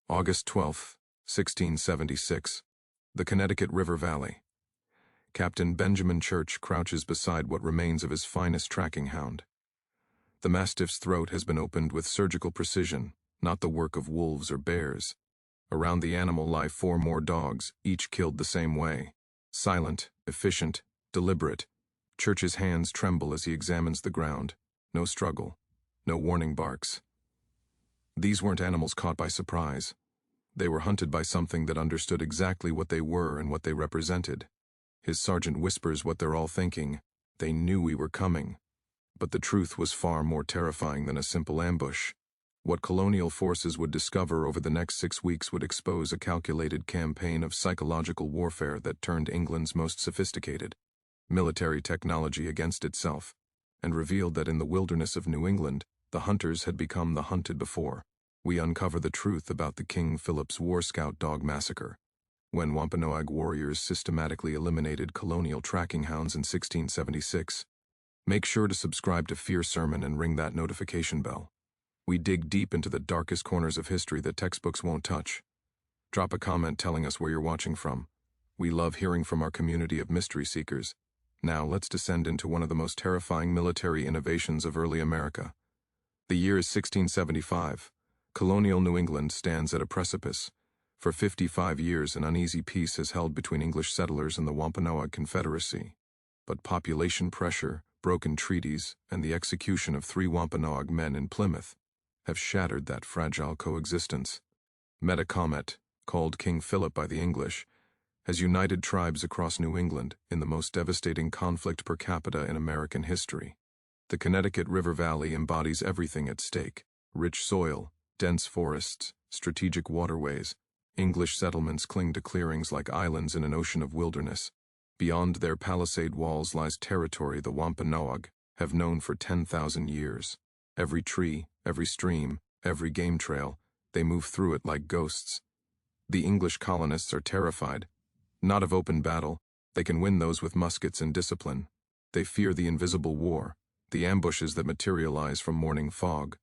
August 12, 1676. The Connecticut River Valley. Captain Benjamin Church crouches beside what remains of his finest tracking hound. The mastiff's throat has been opened with surgical precision, not the work of wolves or bears. Around the animal lie 4 more dogs, each killed the same way. Silent, efficient, deliberate. Church's hands tremble as he examines the ground. No struggle. No warning barks. These weren't animals caught by surprise. They were hunted by something that understood exactly what they were and what they represented. His sergeant whispers what they're all thinking. They knew we were coming. But the truth was far more terrifying than a simple ambush. What colonial forces would discover over the next 6 weeks would expose a calculated campaign of psychological warfare that turned England's most sophisticated military technology against itself, and revealed that in the wilderness of New England, the hunters had become the hunted before. We uncover the truth about the King Philip's War Scout dog massacre, when Wampanoag warriors systematically eliminated colonial tracking hounds in 1676. Make sure to subscribe to Fear Sermon and ring that notification bell. We dig deep into the darkest corners of history that textbooks won't touch. Drop a comment telling us where you're watching from. We love hearing from our community of mystery seekers. Now let's descend into one of the most terrifying military innovations of early America. The year is 1675. Colonial New England stands at a precipice. For 55 years, an uneasy peace has held between English settlers and the Wampanoag Confederacy. But population pressure, broken treaties, and the execution of 3 Wampanoag men in Plymouth have shattered that fragile coexistence. Metacomet, called King Philip by the English, has united tribes across New England in the most devastating conflict per capita in American history. The Connecticut River Valley embodies everything at stake: rich soil, dense forests, strategic waterways. English settlements cling to clearings like islands in an ocean of wilderness. Beyond their palisade walls lies territory the Wampanoag have known for 10,000 years. Every tree, every stream, every game trail, they move through it like ghosts. The English colonists are terrified, not of open battle. They can win those with muskets and discipline. They fear the invisible war, the ambushes that materialize from morning fog,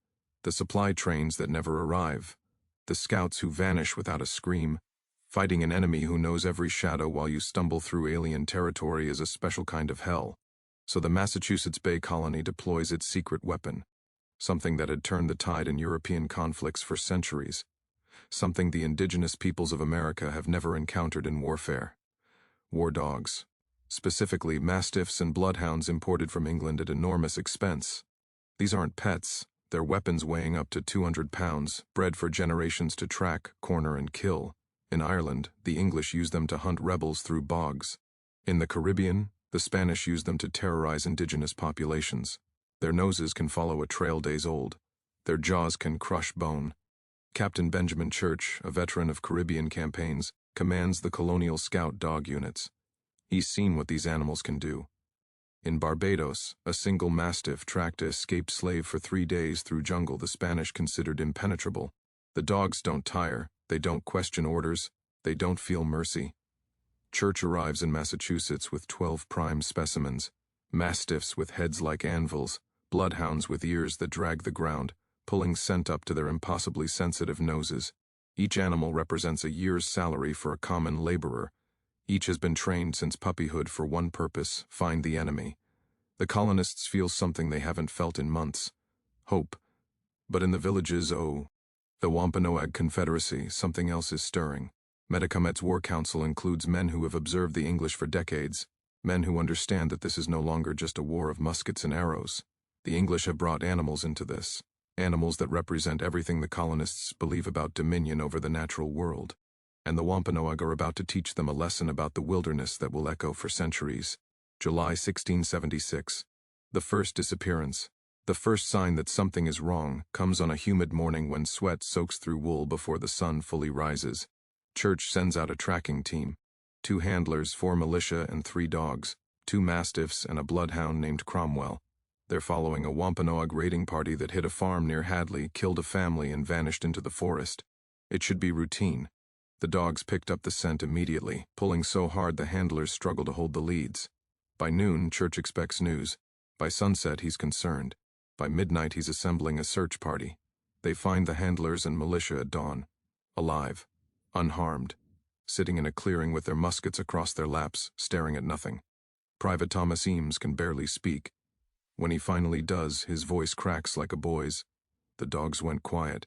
the supply trains that never arrive, the scouts who vanish without a scream. Fighting an enemy who knows every shadow while you stumble through alien territory is a special kind of hell. So the Massachusetts Bay Colony deploys its secret weapon, something that had turned the tide in European conflicts for centuries, something the indigenous peoples of America have never encountered in warfare: war dogs. Specifically, mastiffs and bloodhounds imported from England at enormous expense. These aren't pets, they're weapons weighing up to 200 pounds, bred for generations to track, corner, and kill. In Ireland, the English used them to hunt rebels through bogs. In the Caribbean, the Spanish used them to terrorize indigenous populations. Their noses can follow a trail days old. Their jaws can crush bone. Captain Benjamin Church, a veteran of Caribbean campaigns, commands the Colonial Scout dog units. He's seen what these animals can do. In Barbados, a single mastiff tracked an escaped slave for 3 days through jungle the Spanish considered impenetrable. The dogs don't tire, they don't question orders, they don't feel mercy. Church arrives in Massachusetts with 12 prime specimens: mastiffs with heads like anvils, bloodhounds with ears that drag the ground, pulling scent up to their impossibly sensitive noses. Each animal represents a year's salary for a common laborer. Each has been trained since puppyhood for one purpose: find the enemy. The colonists feel something they haven't felt in months: hope. But in the villages, the Wampanoag Confederacy, something else is stirring. Metacomet's War Council includes men who have observed the English for decades, men who understand that this is no longer just a war of muskets and arrows. The English have brought animals into this, animals that represent everything the colonists believe about dominion over the natural world. And the Wampanoag are about to teach them a lesson about the wilderness that will echo for centuries. July 1676. The first disappearance. The first sign that something is wrong comes on a humid morning when sweat soaks through wool before the sun fully rises. Church sends out a tracking team: 2 handlers, 4 militia, and 3 dogs, 2 mastiffs, and a bloodhound named Cromwell. They're following a Wampanoag raiding party that hit a farm near Hadley, killed a family, and vanished into the forest. It should be routine. The dogs picked up the scent immediately, pulling so hard the handlers struggle to hold the leads. By noon, Church expects news. By sunset, he's concerned. By midnight, he's assembling a search party. They find the handlers and militia at dawn. alive, unharmed, sitting in a clearing with their muskets across their laps, staring at nothing. Private Thomas Eames can barely speak. When he finally does, his voice cracks like a boy's. The dogs went quiet.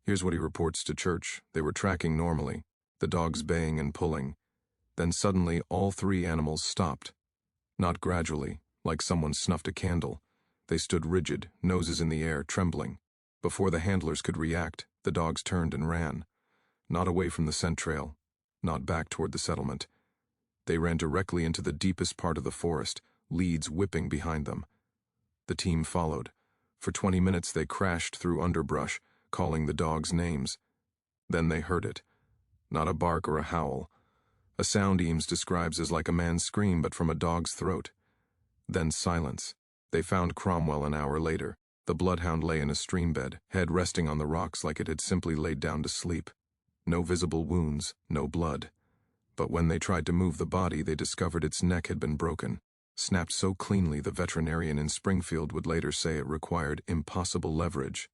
Here's what he reports to church. They were tracking normally, the dogs baying and pulling. Then suddenly all three animals stopped. Not gradually, like someone snuffed a candle. They stood rigid, noses in the air, trembling. Before the handlers could react, the dogs turned and ran. Not away from the scent trail, not back toward the settlement. They ran directly into the deepest part of the forest, leads whipping behind them. The team followed. For 20 minutes they crashed through underbrush, calling the dogs names. Then they heard it. Not a bark or a howl. A sound Eames describes as like a man's scream but from a dog's throat. Then silence. They found Cromwell an hour later. The bloodhound lay in a stream bed, head resting on the rocks like it had simply laid down to sleep. No visible wounds, no blood. But when they tried to move the body, they discovered its neck had been broken. Snapped so cleanly the veterinarian in Springfield would later say it required impossible leverage.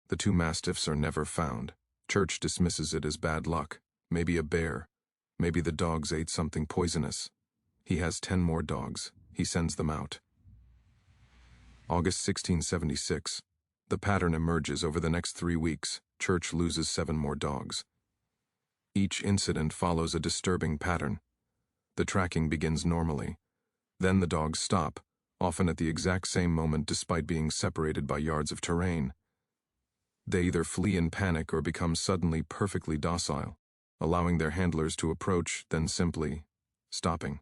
The two mastiffs are never found. Church dismisses it as bad luck. Maybe a bear. Maybe the dogs ate something poisonous. He has 10 more dogs. He sends them out. August 1676. The pattern emerges over the next 3 weeks. Church loses 7 more dogs. Each incident follows a disturbing pattern. The tracking begins normally. Then the dogs stop, often at the exact same moment despite being separated by yards of terrain. They either flee in panic or become suddenly perfectly docile, allowing their handlers to approach, then simply stopping.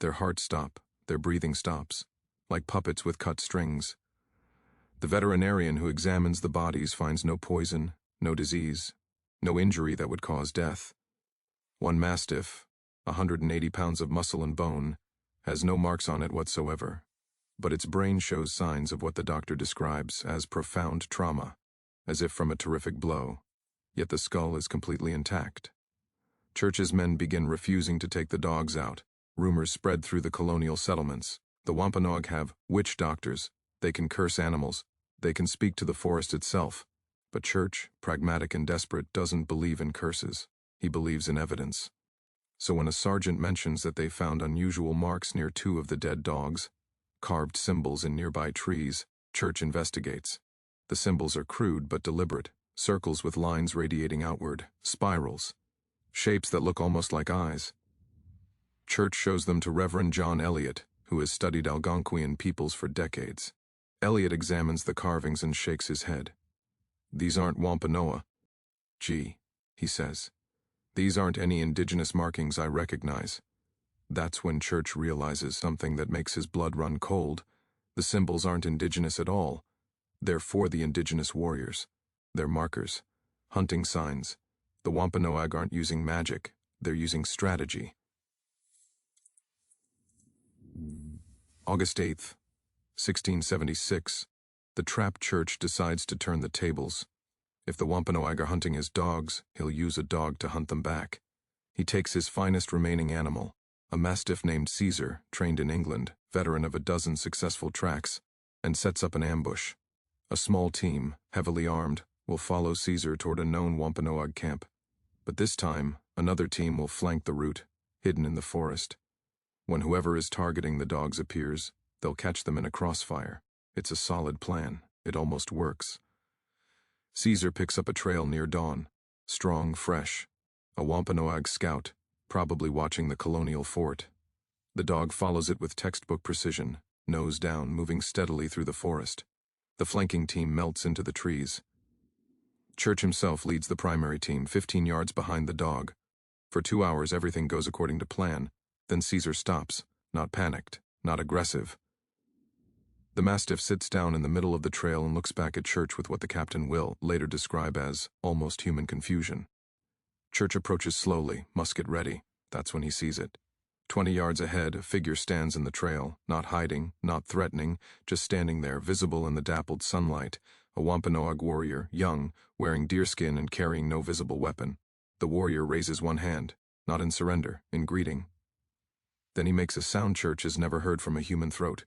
Their hearts stop, their breathing stops, like puppets with cut strings. The veterinarian who examines the bodies finds no poison, no disease, no injury that would cause death. One mastiff, 180 pounds of muscle and bone, has no marks on it whatsoever, but its brain shows signs of what the doctor describes as profound trauma, as if from a terrific blow, yet the skull is completely intact. Church's men begin refusing to take the dogs out. Rumors spread through the colonial settlements. The Wampanoag have witch doctors. They can curse animals. They can speak to the forest itself. But Church, pragmatic and desperate, doesn't believe in curses. He believes in evidence. So when a sergeant mentions that they found unusual marks near 2 of the dead dogs, carved symbols in nearby trees, Church investigates. The symbols are crude but deliberate, circles with lines radiating outward, spirals, shapes that look almost like eyes. Church shows them to Reverend John Eliot, who has studied Algonquian peoples for decades. Eliot examines the carvings and shakes his head. These aren't Wampanoag. Gee, he says. These aren't any indigenous markings I recognize. That's when Church realizes something that makes his blood run cold. The symbols aren't indigenous at all. They're for the indigenous warriors. They're markers, hunting signs. The Wampanoag aren't using magic. They're using strategy. August 8th, 1676. The trapped Church decides to turn the tables. If the Wampanoag are hunting his dogs, he'll use a dog to hunt them back. He takes his finest remaining animal, a mastiff named Caesar, trained in England, veteran of a dozen successful tracks, and sets up an ambush. A small team, heavily armed, will follow Caesar toward a known Wampanoag camp. But this time, another team will flank the route, hidden in the forest. When whoever is targeting the dogs appears, they'll catch them in a crossfire. It's a solid plan. It almost works. Caesar picks up a trail near dawn, strong, fresh. A Wampanoag scout, probably watching the Colonial fort. The dog follows it with textbook precision, nose down, moving steadily through the forest. The flanking team melts into the trees. Church himself leads the primary team, 15 yards behind the dog. For 2 hours, everything goes according to plan. Then Caesar stops, not panicked, not aggressive. The mastiff sits down in the middle of the trail and looks back at Church with what the captain will later describe as almost human confusion. Church approaches slowly, musket ready. That's when he sees it. 20 yards ahead, a figure stands in the trail, not hiding, not threatening, just standing there, visible in the dappled sunlight. A Wampanoag warrior, young, wearing deerskin and carrying no visible weapon. The warrior raises one hand, not in surrender, in greeting. Then he makes a sound Church has never heard from a human throat.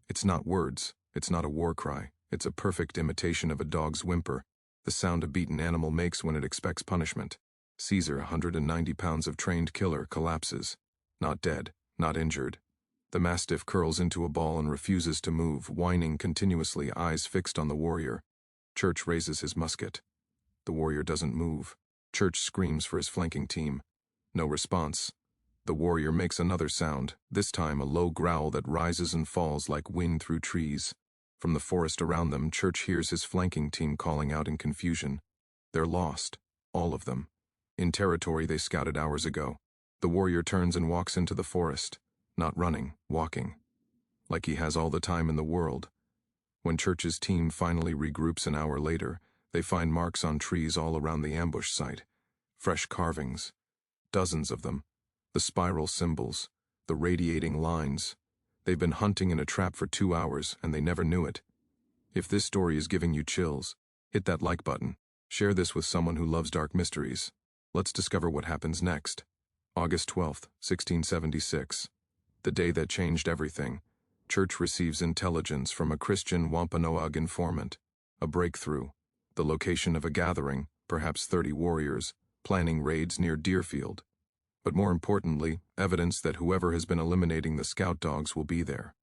It's not words, it's not a war cry, it's a perfect imitation of a dog's whimper. the sound a beaten animal makes when it expects punishment. Caesar, 190 pounds of trained killer, collapses. Not dead, not injured. The mastiff curls into a ball and refuses to move, whining continuously, eyes fixed on the warrior. Church raises his musket. The warrior doesn't move. Church screams for his flanking team. No response. The warrior makes another sound, this time a low growl that rises and falls like wind through trees. From the forest around them, Church hears his flanking team calling out in confusion. They're lost. All of them. In territory they scouted hours ago. The warrior turns and walks into the forest. Not running, walking. Like he has all the time in the world. When Church's team finally regroups an hour later, they find marks on trees all around the ambush site. Fresh carvings. Dozens of them. The spiral symbols. The radiating lines. They've been hunting in a trap for 2 hours, and they never knew it. If this story is giving you chills, hit that like button. Share this with someone who loves dark mysteries. Let's discover what happens next. August 12th, 1676. The day that changed everything. Church receives intelligence from a Christian Wampanoag informant. A breakthrough. The location of a gathering, perhaps 30 warriors, planning raids near Deerfield. But more importantly, evidence that whoever has been eliminating the scout dogs will be there.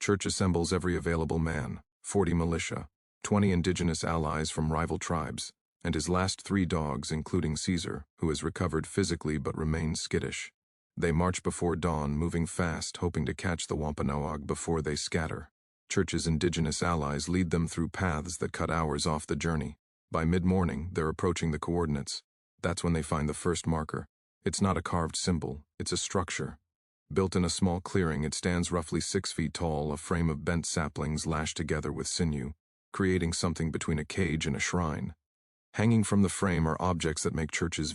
Church assembles every available man, 40 militia, 20 indigenous allies from rival tribes, and his last 3 dogs, including Caesar, who has recovered physically but remains skittish. They march before dawn, moving fast, hoping to catch the Wampanoag before they scatter. Church's indigenous allies lead them through paths that cut hours off the journey. By mid-morning, they're approaching the coordinates. That's when they find the first marker. It's not a carved symbol, it's a structure. Built in a small clearing, it stands roughly 6 feet tall, a frame of bent saplings lashed together with sinew, creating something between a cage and a shrine. Hanging from the frame are objects that make Church's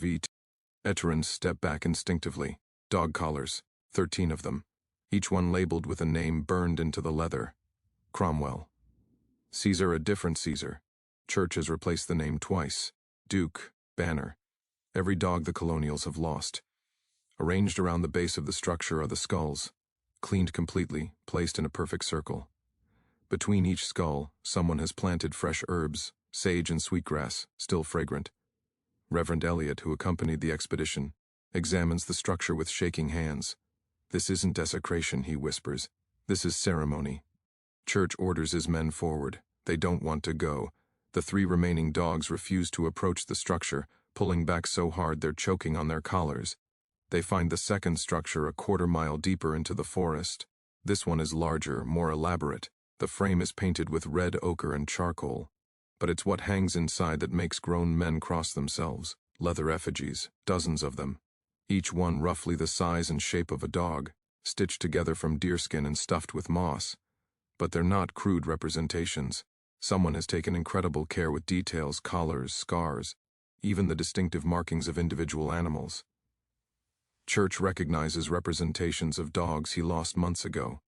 veterans step back instinctively. Dog collars, 13 of them, each one labeled with a name burned into the leather. Cromwell. Caesar, a different Caesar. Church has replaced the name twice. Duke, Banner. Every dog the Colonials have lost. Arranged around the base of the structure are the skulls, cleaned completely, placed in a perfect circle. Between each skull, someone has planted fresh herbs, sage and sweetgrass, still fragrant. Reverend Elliot, who accompanied the expedition, examines the structure with shaking hands. "This isn't desecration," he whispers. "This is ceremony." Church orders his men forward. They don't want to go. The 3 remaining dogs refuse to approach the structure, pulling back so hard they're choking on their collars. They find the second structure a quarter-mile deeper into the forest. This one is larger, more elaborate. The frame is painted with red ochre and charcoal. But it's what hangs inside that makes grown men cross themselves. Leather effigies, dozens of them. Each one roughly the size and shape of a dog, stitched together from deerskin and stuffed with moss. But they're not crude representations. Someone has taken incredible care with details, collars, scars, even the distinctive markings of individual animals. Church recognizes representations of dogs he lost months ago.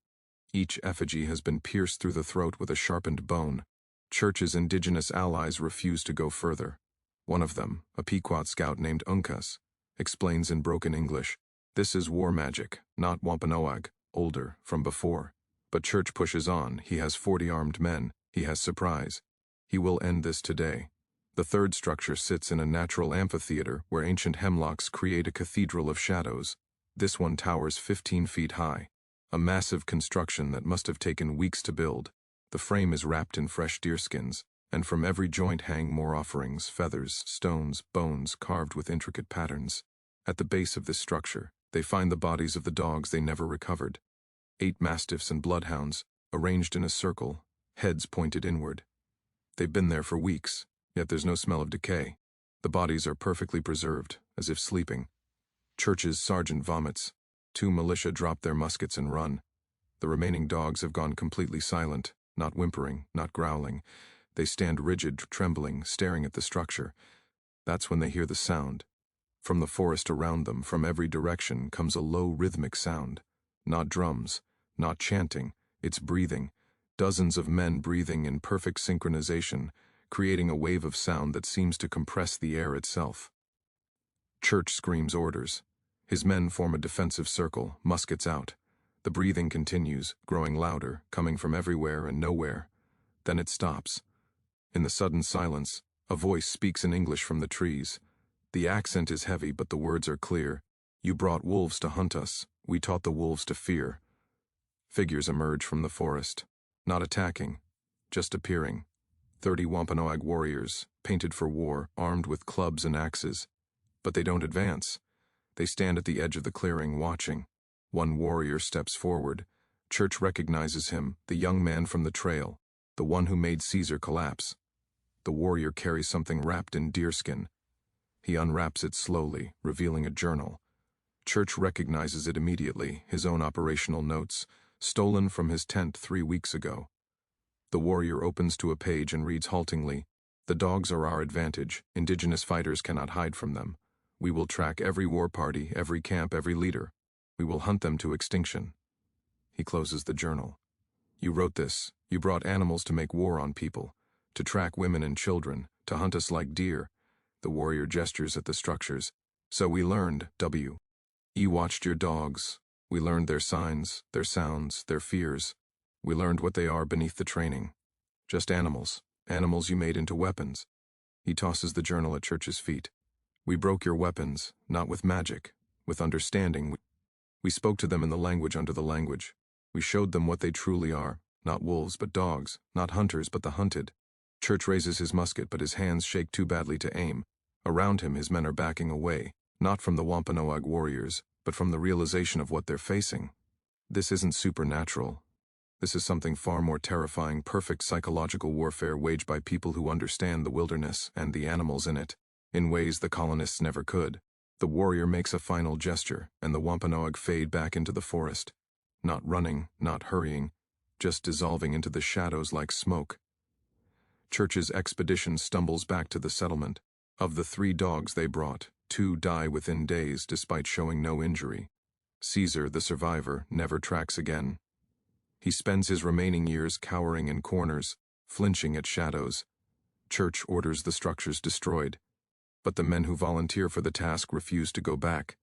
Each effigy has been pierced through the throat with a sharpened bone. Church's indigenous allies refuse to go further. One of them, a Pequot scout named Uncas, explains in broken English, "This is war magic, not Wampanoag, older, from before." But Church pushes on. He has 40 armed men. He has surprise. He will end this today. The third structure sits in a natural amphitheater where ancient hemlocks create a cathedral of shadows. This one towers 15 feet high. A massive construction that must have taken weeks to build. The frame is wrapped in fresh deerskins, and from every joint hang more offerings, feathers, stones, bones carved with intricate patterns. At the base of this structure, they find the bodies of the dogs they never recovered. 8 mastiffs and bloodhounds, arranged in a circle, heads pointed inward. They've been there for weeks, yet there's no smell of decay. The bodies are perfectly preserved, as if sleeping. Church's sergeant vomits. 2 militia drop their muskets and run. The remaining dogs have gone completely silent, not whimpering, not growling. They stand rigid, trembling, staring at the structure. That's when they hear the sound. From the forest around them, from every direction, comes a low rhythmic sound. Not drums, not chanting, it's breathing. Dozens of men breathing in perfect synchronization, creating a wave of sound that seems to compress the air itself. Church screams orders. His men form a defensive circle, muskets out. The breathing continues, growing louder, coming from everywhere and nowhere. Then it stops. In the sudden silence, A voice speaks in English from the trees. The accent is heavy, but the words are clear. You brought wolves to hunt us. We taught the wolves to fear. Figures emerge from the forest. Not attacking, just appearing. 30 Wampanoag warriors, painted for war, armed with clubs and axes. But they don't advance. They stand at the edge of the clearing, watching. One warrior steps forward. Church recognizes him, the young man from the trail, the one who made Caesar collapse. The warrior carries something wrapped in deerskin. He unwraps it slowly, revealing a journal. Church recognizes it immediately, his own operational notes, stolen from his tent 3 weeks ago. The warrior opens to a page and reads haltingly, "The dogs are our advantage. Indigenous fighters cannot hide from them. We will track every war party, every camp, every leader. We will hunt them to extinction." He closes the journal. "You wrote this. You brought animals to make war on people, to track women and children, to hunt us like deer." The warrior gestures at the structures. "So we learned, You watched your dogs. We learned their signs, their sounds, their fears. We learned what they are beneath the training. Just animals. Animals you made into weapons." He tosses the journal at Church's feet. "We broke your weapons, not with magic, with understanding. We spoke to them in the language under the language. We showed them what they truly are, not wolves but dogs, not hunters but the hunted." Church raises his musket, but his hands shake too badly to aim. Around him, his men are backing away, not from the Wampanoag warriors, but from the realization of what they're facing. This isn't supernatural. This is something far more terrifying, perfect psychological warfare waged by people who understand the wilderness and the animals in it, in ways the colonists never could. The warrior makes a final gesture, and the Wampanoag fade back into the forest. Not running, not hurrying, just dissolving into the shadows like smoke. Church's expedition stumbles back to the settlement. Of the 3 dogs they brought, 2 die within days despite showing no injury. Caesar, the survivor, never tracks again. He spends his remaining years cowering in corners, flinching at shadows. Church orders the structures destroyed, but the men who volunteer for the task refuse to go back.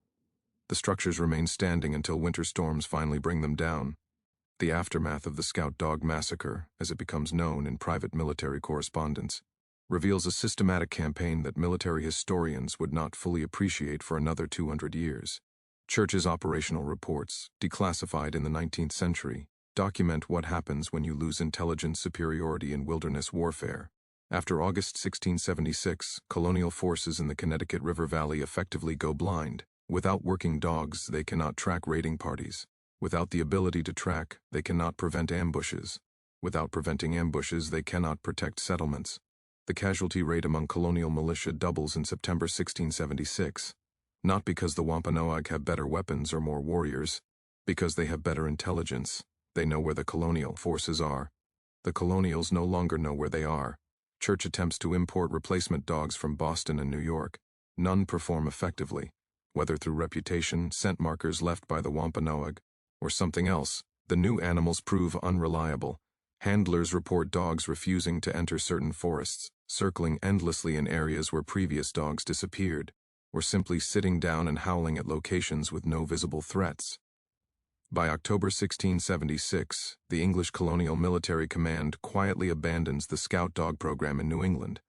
The structures remain standing until winter storms finally bring them down. The aftermath of the Scout Dog Massacre, as it becomes known in private military correspondence, reveals a systematic campaign that military historians would not fully appreciate for another 200 years. Church's operational reports, declassified in the 19th century, document what happens when you lose intelligence superiority in wilderness warfare. After August 1676, colonial forces in the Connecticut River Valley effectively go blind. Without working dogs, they cannot track raiding parties. Without the ability to track, they cannot prevent ambushes. Without preventing ambushes, they cannot protect settlements. The casualty rate among colonial militia doubles in September 1676. Not because the Wampanoag have better weapons or more warriors, because they have better intelligence. They know where the colonial forces are. The colonials no longer know where they are. Church attempts to import replacement dogs from Boston and New York. None perform effectively. Whether through reputation, scent markers left by the Wampanoag, or something else, the new animals prove unreliable. Handlers report dogs refusing to enter certain forests, circling endlessly in areas where previous dogs disappeared, or simply sitting down and howling at locations with no visible threats. By October 1676, the English Colonial Military Command quietly abandons the Scout Dog program in New England.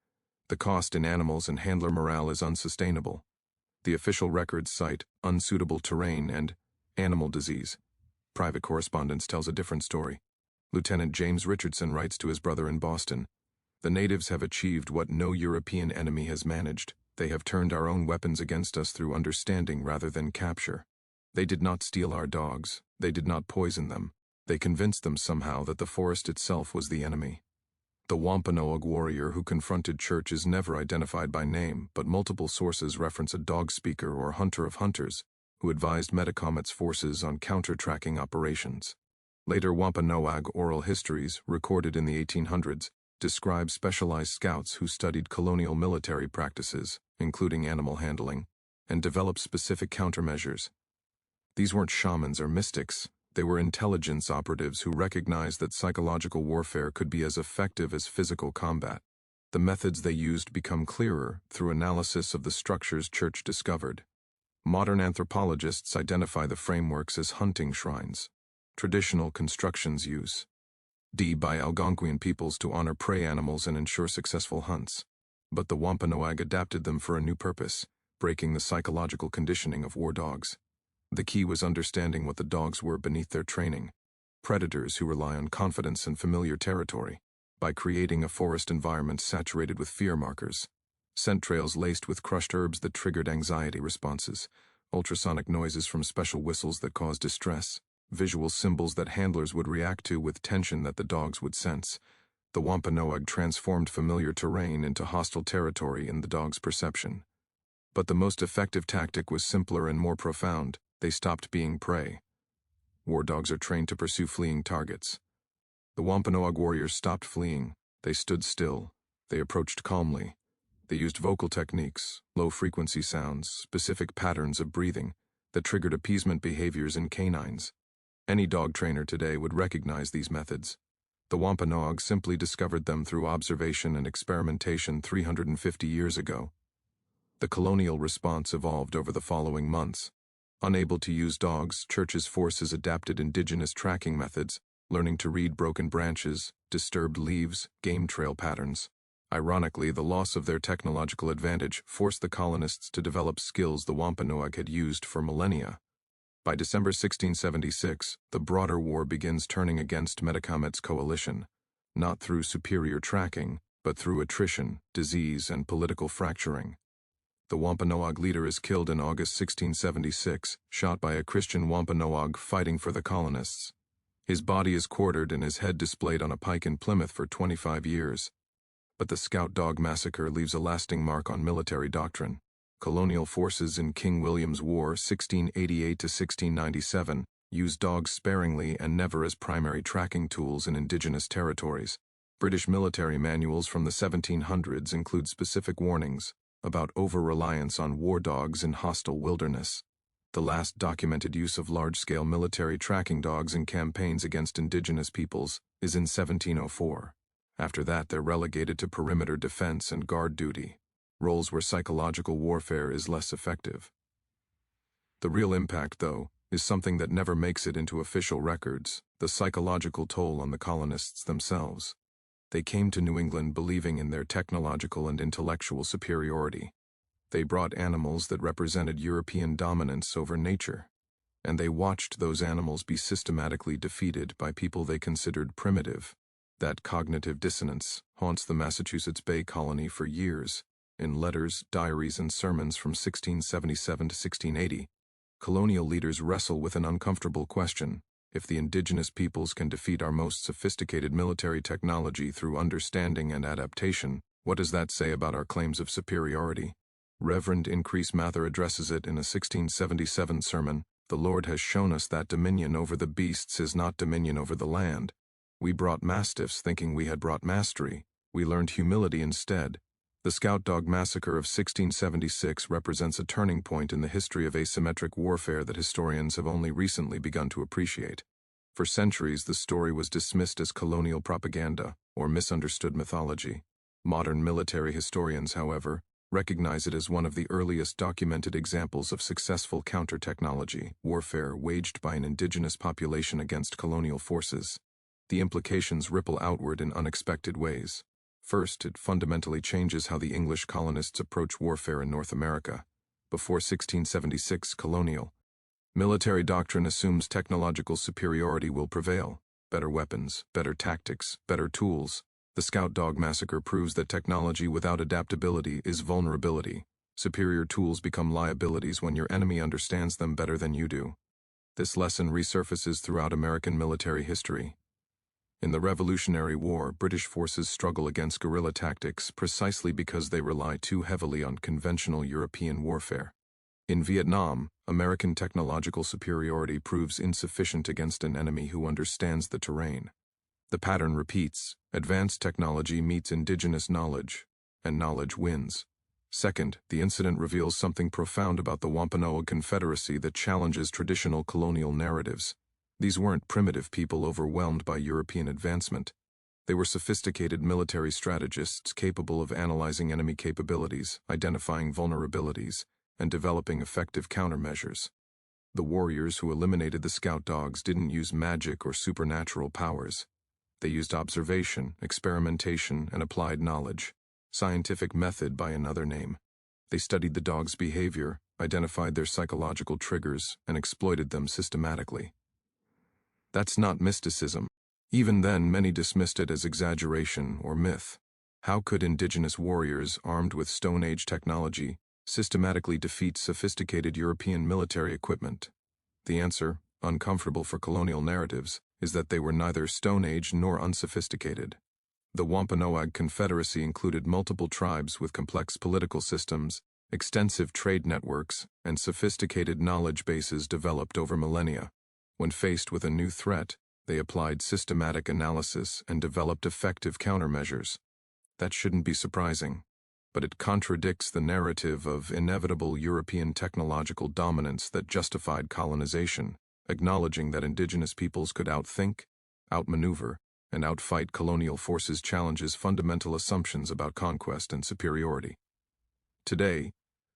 The cost in animals and handler morale is unsustainable. The official records cite unsuitable terrain and animal disease. Private correspondence tells a different story. Lieutenant James Richardson writes to his brother in Boston, "The natives have achieved what no European enemy has managed. They have turned our own weapons against us through understanding rather than capture. They did not steal our dogs. They did not poison them. They convinced them somehow that the forest itself was the enemy." The Wampanoag warrior who confronted Church is never identified by name, but multiple sources reference a dog speaker or hunter of hunters who advised Metacomet's forces on counter-tracking operations. Later Wampanoag oral histories, recorded in the 1800s, describe specialized scouts who studied colonial military practices, including animal handling, and developed specific countermeasures. These weren't shamans or mystics. They were intelligence operatives who recognized that psychological warfare could be as effective as physical combat. The methods they used become clearer through analysis of the structures Church discovered. Modern anthropologists identify the frameworks as hunting shrines, traditional constructions use, by Algonquian peoples to honor prey animals and ensure successful hunts. But the Wampanoag adapted them for a new purpose, breaking the psychological conditioning of war dogs. The key was understanding what the dogs were beneath their training, predators who rely on confidence and familiar territory, by creating a forest environment saturated with fear markers, scent trails laced with crushed herbs that triggered anxiety responses, ultrasonic noises from special whistles that caused distress, visual symbols that handlers would react to with tension that the dogs would sense. The Wampanoag transformed familiar terrain into hostile territory in the dog's perception. But the most effective tactic was simpler and more profound. They stopped being prey. War dogs are trained to pursue fleeing targets. The Wampanoag warriors stopped fleeing. They stood still. They approached calmly. They used vocal techniques, low-frequency sounds, specific patterns of breathing that triggered appeasement behaviors in canines. Any dog trainer today would recognize these methods. The Wampanoag simply discovered them through observation and experimentation 350 years ago. The colonial response evolved over the following months. Unable to use dogs, churches' forces adapted indigenous tracking methods, learning to read broken branches, disturbed leaves, game trail patterns. Ironically, the loss of their technological advantage forced the colonists to develop skills the Wampanoag had used for millennia. By December 1676, the broader war begins turning against Metacomet's coalition, not through superior tracking, but through attrition, disease, and political fracturing. The Wampanoag leader is killed in August 1676, shot by a Christian Wampanoag fighting for the colonists. His body is quartered and his head displayed on a pike in Plymouth for 25 years. But the Scout Dog Massacre leaves a lasting mark on military doctrine. Colonial forces in King William's War 1688–1697 used dogs sparingly and never as primary tracking tools in indigenous territories. British military manuals from the 1700s include specific warnings about over-reliance on war dogs in hostile wilderness. The last documented use of large-scale military tracking dogs in campaigns against indigenous peoples is in 1704. After that, they're relegated to perimeter defense and guard duty, roles where psychological warfare is less effective. The real impact, though, is something that never makes it into official records: the psychological toll on the colonists themselves. They came to New England believing in their technological and intellectual superiority. They brought animals that represented European dominance over nature, and they watched those animals be systematically defeated by people they considered primitive. That cognitive dissonance haunts the Massachusetts Bay Colony for years. In letters, diaries, and sermons from 1677 to 1680, colonial leaders wrestle with an uncomfortable question: if the indigenous peoples can defeat our most sophisticated military technology through understanding and adaptation, what does that say about our claims of superiority? Reverend Increase Mather addresses it in a 1677 sermon. The Lord has shown us that dominion over the beasts is not dominion over the land. We brought mastiffs thinking we had brought mastery. We learned humility instead. The Scout Dog Massacre of 1676 represents a turning point in the history of asymmetric warfare that historians have only recently begun to appreciate. For centuries, the story was dismissed as colonial propaganda or misunderstood mythology. Modern military historians, however, recognize it as one of the earliest documented examples of successful counter-technology warfare waged by an indigenous population against colonial forces. The implications ripple outward in unexpected ways. First, it fundamentally changes how the English colonists approach warfare in North America. Before 1676 Colonial, military doctrine assumes technological superiority will prevail. Better weapons, better tactics, better tools. The Scout Dog Massacre proves that technology without adaptability is vulnerability. Superior tools become liabilities when your enemy understands them better than you do. This lesson resurfaces throughout American military history. In the Revolutionary War, British forces struggle against guerrilla tactics precisely because they rely too heavily on conventional European warfare. In Vietnam, American technological superiority proves insufficient against an enemy who understands the terrain. The pattern repeats: advanced technology meets indigenous knowledge, and knowledge wins. Second, the incident reveals something profound about the Wampanoag Confederacy that challenges traditional colonial narratives. These weren't primitive people overwhelmed by European advancement. They were sophisticated military strategists capable of analyzing enemy capabilities, identifying vulnerabilities, and developing effective countermeasures. The warriors who eliminated the scout dogs didn't use magic or supernatural powers. They used observation, experimentation, and applied knowledge. scientific method by another name. They studied the dog's behavior, identified their psychological triggers, and exploited them systematically. That's not mysticism. Even then, many dismissed it as exaggeration or myth. How could indigenous warriors, armed with Stone Age technology, systematically defeat sophisticated European military equipment? The answer, uncomfortable for colonial narratives, is that they were neither Stone Age nor unsophisticated. The Wampanoag Confederacy included multiple tribes with complex political systems, extensive trade networks, and sophisticated knowledge bases developed over millennia. When faced with a new threat, they applied systematic analysis and developed effective countermeasures. That shouldn't be surprising, but it contradicts the narrative of inevitable European technological dominance that justified colonization, acknowledging that indigenous peoples could outthink, outmaneuver, and outfight colonial forces challenges fundamental assumptions about conquest and superiority. Today,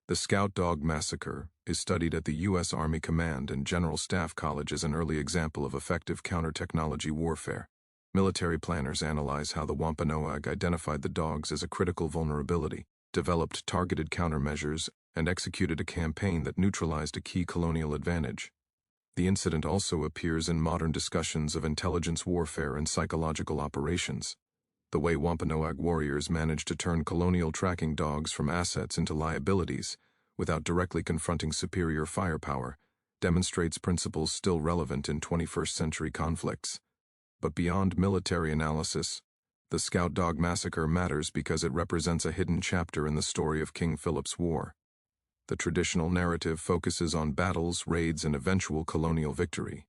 the Scout Dog Massacre is studied at the U.S. Army Command and General Staff College as an early example of effective counter-technology warfare. Military planners analyze how the Wampanoag identified the dogs as a critical vulnerability, developed targeted countermeasures, and executed a campaign that neutralized a key colonial advantage. The incident also appears in modern discussions of intelligence warfare and psychological operations. The way Wampanoag warriors managed to turn colonial tracking dogs from assets into liabilities, without directly confronting superior firepower, demonstrates principles still relevant in 21st century conflicts. But beyond military analysis, the Scout Dog Massacre matters because it represents a hidden chapter in the story of King Philip's War. The traditional narrative focuses on battles, raids, and eventual colonial victory.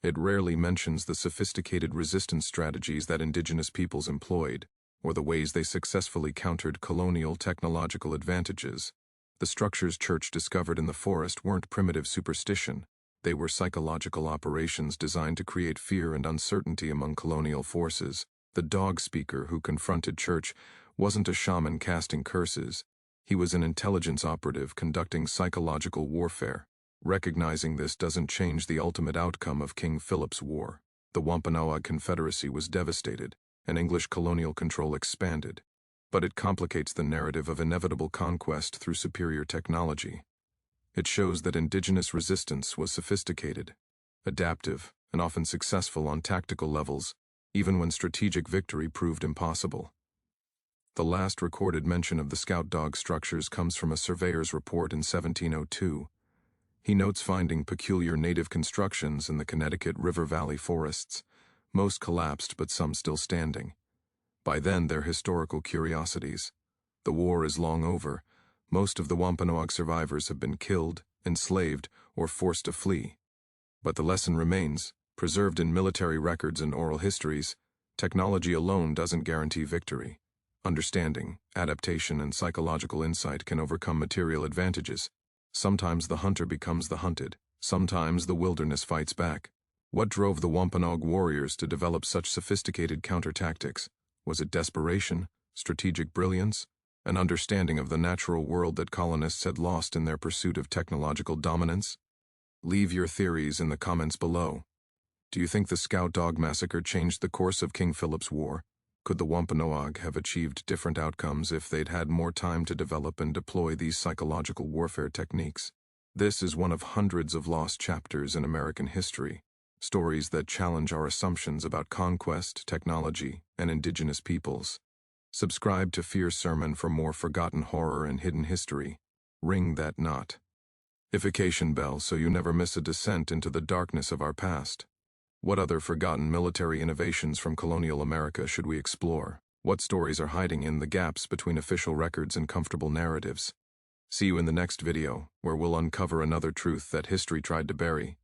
It rarely mentions the sophisticated resistance strategies that indigenous peoples employed, or the ways they successfully countered colonial technological advantages. The structures Church discovered in the forest weren't primitive superstition. They were psychological operations designed to create fear and uncertainty among colonial forces. The dog speaker who confronted Church wasn't a shaman casting curses. He was an intelligence operative conducting psychological warfare. Recognizing this doesn't change the ultimate outcome of King Philip's War. The Wampanoag Confederacy was devastated, and English colonial control expanded. But it complicates the narrative of inevitable conquest through superior technology. It shows that indigenous resistance was sophisticated, adaptive, and often successful on tactical levels, even when strategic victory proved impossible. The last recorded mention of the scout dog structures comes from a surveyor's report in 1702. He notes finding peculiar native constructions in the Connecticut River Valley forests, most collapsed but some still standing. By then, they're historical curiosities. The war is long over. Most of the Wampanoag survivors have been killed, enslaved, or forced to flee. But the lesson remains, preserved in military records and oral histories. Technology alone doesn't guarantee victory. Understanding, adaptation, and psychological insight can overcome material advantages. Sometimes the hunter becomes the hunted. Sometimes the wilderness fights back. What drove the Wampanoag warriors to develop such sophisticated counter-tactics? Was it desperation, strategic brilliance, an understanding of the natural world that colonists had lost in their pursuit of technological dominance? Leave your theories in the comments below. Do you think the Scout Dog Massacre changed the course of King Philip's War? Could the Wampanoag have achieved different outcomes if they'd had more time to develop and deploy these psychological warfare techniques? This is one of hundreds of lost chapters in American history, stories that challenge our assumptions about conquest, technology, and indigenous peoples. Subscribe to Fear Sermon for more forgotten horror and hidden history. Ring that notification bell so you never miss a descent into the darkness of our past. What other forgotten military innovations from colonial America should we explore? What stories are hiding in the gaps between official records and comfortable narratives? See you in the next video, where we'll uncover another truth that history tried to bury.